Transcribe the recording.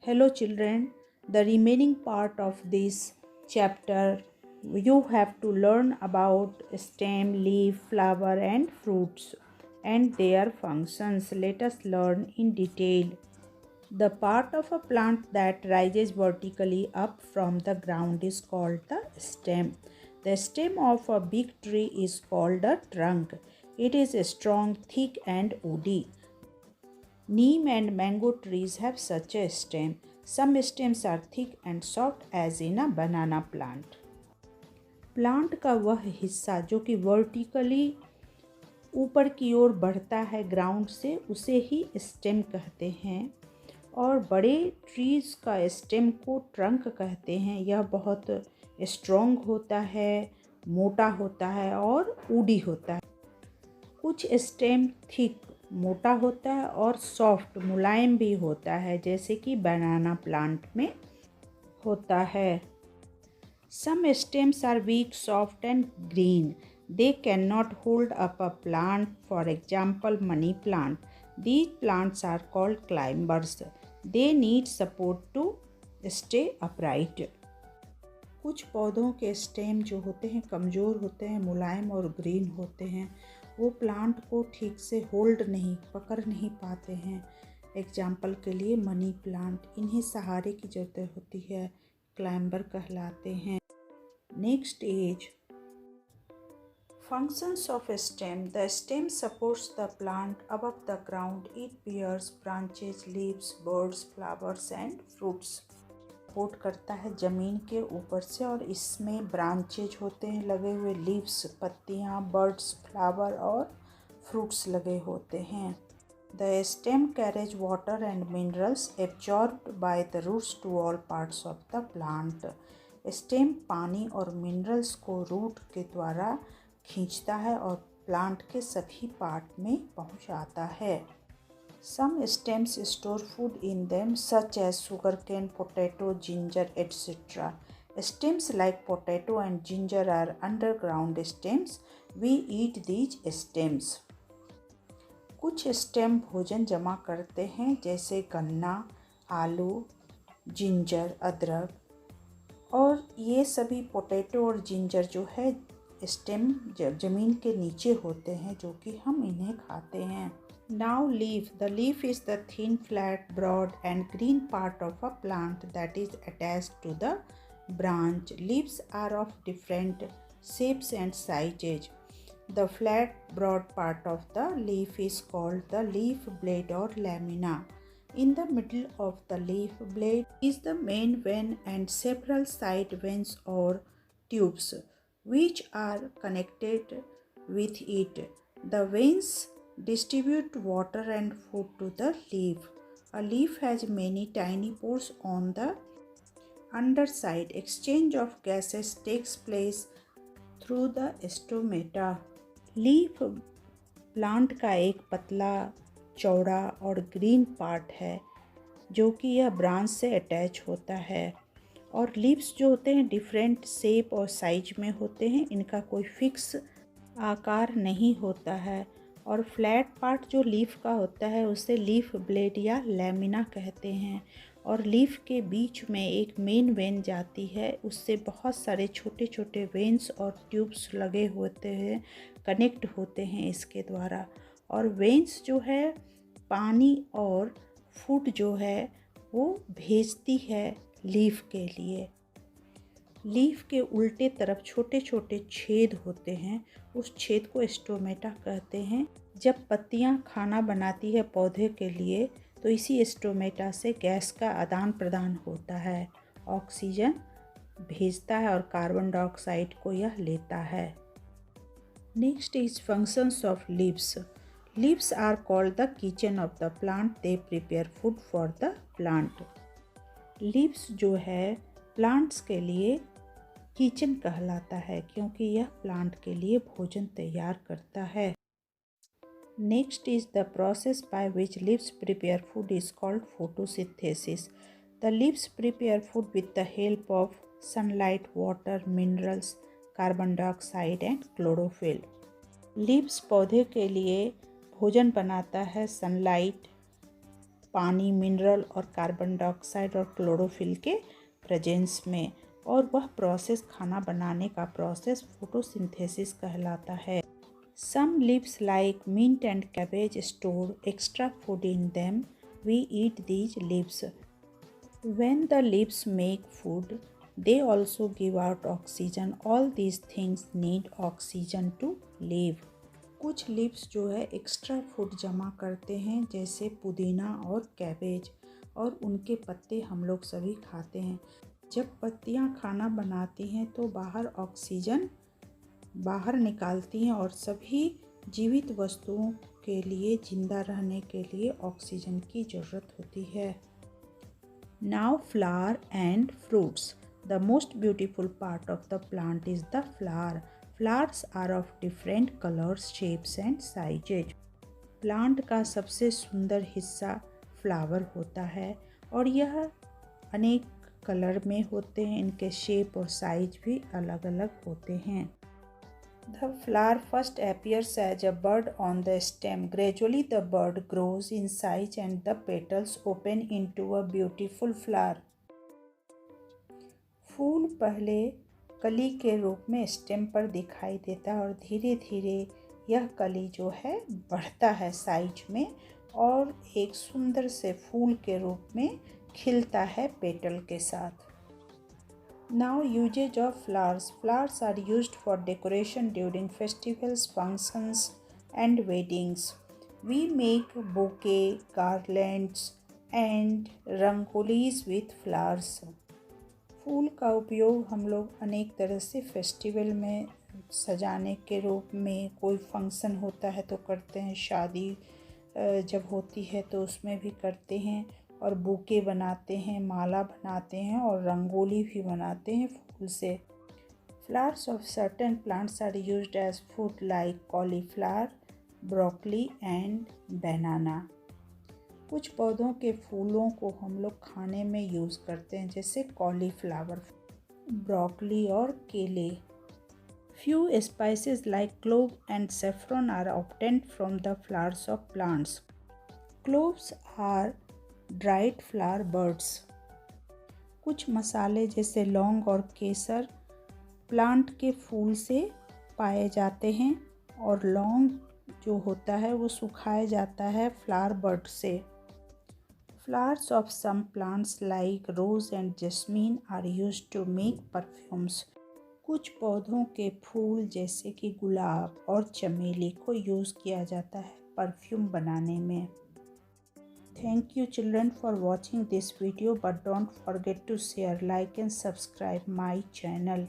Hello, children. The remaining part of this chapter, you have to learn about stem, leaf, flower, and fruits and their functions. Let us learn in detail. The part of a plant that rises vertically up from the ground is called the stem. The stem of a big tree is called a trunk. It is strong, thick, and woody. Neem and mango trees have such a stem. Some stems are thick and soft as in a banana plant. Plant का वह हिस्सा जो कि vertically ऊपर की ओर बढ़ता है ground से, उसे ही स्टेम कहते हैं। और बड़े ट्रीज़ का स्टेम को ट्रंक कहते हैं। यह बहुत स्ट्रॉन्ग होता है, मोटा होता है और वुडी होता है। कुछ स्टेम थिक मोटा होता है और सॉफ्ट मुलायम भी होता है, जैसे कि बनाना प्लांट में होता है। Some stems are weak, soft and green. They cannot hold up a plant, for example money plant. These plants are called climbers. They need support to stay upright. कुछ पौधों के स्टेम जो होते हैं कमज़ोर होते हैं, मुलायम और ग्रीन होते हैं। वो प्लांट को ठीक से होल्ड नहीं, पकड़ नहीं पाते हैं। एग्जाम्पल के लिए मनी प्लांट, इन्हें सहारे की ज़रूरत होती है, क्लाइंबर कहलाते हैं। Next is functions of a stem. The stem supports the plant above the ground. It bears branches, leaves, buds, flowers and fruits. Support करता है ज़मीन के ऊपर से और इसमें ब्रांचेज होते हैं लगे हुए, लीव्स पत्तियाँ, बर्ड्स फ्लावर और फ्रूट्स लगे होते हैं। The stem carries water and minerals absorbed by the roots to all parts of the plant. Stem पानी और मिनरल्स को रूट के द्वारा खींचता है और प्लांट के सभी पार्ट में पहुंचाता है। Some stems store food in them, such as sugarcane, potato, ginger, etc. Stems like potato and ginger are underground stems. We eat these stems. कुछ स्टेम भोजन जमा करते हैं, जैसे गन्ना, आलू, जिंजर, अदरक। और ये सभी पोटैटो और जिंजर जो है स्टेम ज़मीन के नीचे होते हैं, जो कि हम इन्हें खाते हैं। Now leaf. The leaf is the thin, flat, broad and green part of a plant that is attached to the branch. Leaves are of different shapes and sizes. The flat, broad part of the leaf is called the leaf blade or lamina. In the middle of the leaf blade is the main vein and several side veins or tubes, which are connected with it. The veins distribute water and food to the leaf. A leaf has many tiny pores on the underside. Exchange of gases takes place through the stomata. Leaf plant का एक पतला, चौड़ा और green part है, जो कि यह branch से अटैच होता है। और लीव्स जो होते हैं डिफरेंट शेप और साइज में होते हैं, इनका कोई फिक्स आकार नहीं होता है। और फ्लैट पार्ट जो लीफ का होता है उसे लीफ ब्लेड या लैमिना कहते हैं। और लीफ के बीच में एक मेन वेन जाती है, उससे बहुत सारे छोटे छोटे वेन्स और ट्यूब्स लगे होते हैं, कनेक्ट होते हैं इसके द्वारा। और वेन्स जो है पानी और फूड जो है वो भेजती है लीफ के लिए। लीफ के उल्टे तरफ छोटे छोटे छेद होते हैं, उस छेद को स्टोमेटा कहते हैं। जब पत्तियां खाना बनाती है पौधे के लिए, तो इसी स्टोमेटा से गैस का आदान प्रदान होता है। ऑक्सीजन भेजता है और कार्बन डाइऑक्साइड को यह लेता है। Next is functions of leaves. Leaves are called the kitchen of the plant. They prepare food for the plant. Leaves जो है प्लांट्स के लिए किचन कहलाता है, क्योंकि यह प्लांट के लिए भोजन तैयार करता है। Next is the process by which leaves prepare food is called photosynthesis. The leaves prepare food with the help of sunlight, water, minerals, carbon dioxide and chlorophyll. Leaves पौधे के लिए भोजन बनाता है सनलाइट, पानी, मिनरल और कार्बन डाइऑक्साइड और chlorophyll के प्रेजेंस में। और वह प्रोसेस, खाना बनाने का प्रोसेस, फोटोसिंथेसिस कहलाता है। Some leaves like mint and cabbage store extra food in them. We eat these leaves. When the leaves make food, they also give out oxygen. All these things need oxygen to live. कुछ leaves जो है extra food जमा करते हैं, जैसे पुदीना और cabbage, और उनके पत्ते हम लोग सभी खाते हैं। जब पत्तियां खाना बनाती हैं तो बाहर ऑक्सीजन बाहर निकालती हैं, और सभी जीवित वस्तुओं के लिए, जिंदा रहने के लिए ऑक्सीजन की ज़रूरत होती है। Now flower and fruits. The most beautiful part of the plant is the flower. Flowers are of different colors, shapes and sizes. Plant का सबसे सुंदर हिस्सा फ्लावर होता है, और यह अनेक कलर में होते हैं। इनके शेप और साइज भी अलग अलग होते हैं। The flower first appears as a bud on the stem. Gradually the bud grows in size and the petals open into a beautiful flower. फूल पहले कली के रूप में स्टेम पर दिखाई देता है, और धीरे धीरे यह कली जो है बढ़ता है साइज में, और एक सुंदर से फूल के रूप में खिलता है पेटल के साथ। Now usage of flowers. Flowers are used for decoration during festivals, functions and weddings. We make bouquet, garlands and rangolis with flowers. फूल का उपयोग हम लोग अनेक तरह से फेस्टिवल में सजाने के रूप में, कोई फंक्शन होता है तो करते हैं, शादी जब होती है तो उसमें भी करते हैं, और बुके बनाते हैं, माला बनाते हैं, और रंगोली भी बनाते हैं फूल से। Flowers of certain plants are used as food like cauliflower, broccoli and banana. कुछ पौधों के फूलों को हम लोग खाने में यूज़ करते हैं, जैसे कॉलीफ्लावर, ब्रोकली और केले। Few spices like clove and saffron are obtained from the flowers of plants. Cloves are dried flower buds. कुछ मसाले जैसे लौंग और केसर प्लांट के फूल से पाए जाते हैं, और लौंग जो होता है वो सुखाया जाता है फ्लावर बर्ड से। Flowers of some plants like rose and jasmine are used to make perfumes. कुछ पौधों के फूल जैसे कि गुलाब और चमेली को यूज़ किया जाता है परफ्यूम बनाने में। Thank you children for watching this video, but don't forget to share, like and subscribe my channel.